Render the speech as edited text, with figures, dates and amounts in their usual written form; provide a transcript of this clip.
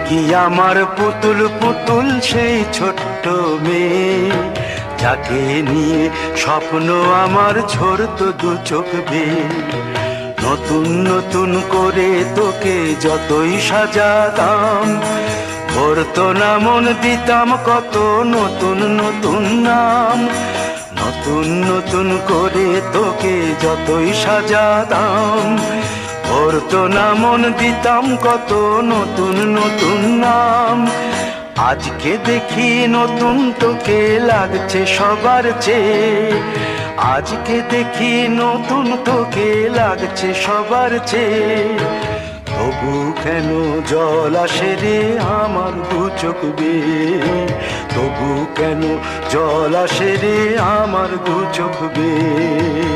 কি আমার পুতুল পুতুল সেই ছোট্ট মেয়ে, যাকে নিয়ে স্বপ্ন আমার ঝরতো দু চোখ বেয়ে। নতুন নতুন করে তোকে যতই সাজাতাম, ভরতো না মন, দিতাম কত নতুন নতুন নাম। নতুন নতুন করে তোকে যতই সাজাতাম, ভরতো না মন, দিতাম কত নতুন নতুন নাম। আজকে দেখি নতুন তোকে লাগছে সবার চেয়ে, আজকে দেখি নতুন তোকে লাগছে সবার চেয়ে। তবু কেন জল আসে রে আমার দু চোখ বেয়ে, তবু কেন জল আসে রে আমার দু চোখ বেয়ে।